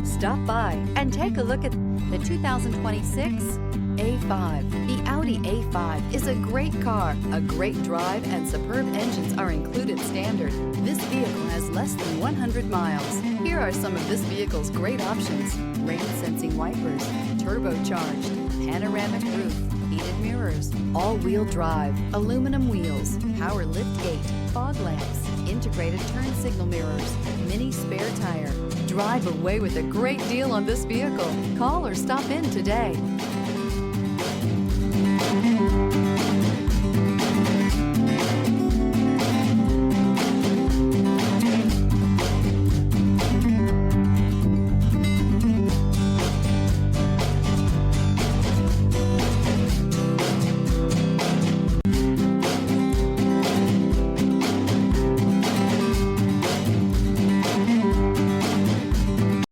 Stop by and take a look at the 2026 A5. The Audi A5 is a great car. A great drive and superb engines are included standard. This vehicle has less than 100 miles. Here are some of this vehicle's great options: rain sensing wipers, turbocharged, panoramic roof, heated mirrors, all-wheel drive, aluminum wheels, power lift gate, fog lamps, integrated turn signal mirrors, mini spare tire. Drive away with a great deal on this vehicle. Call or stop in today.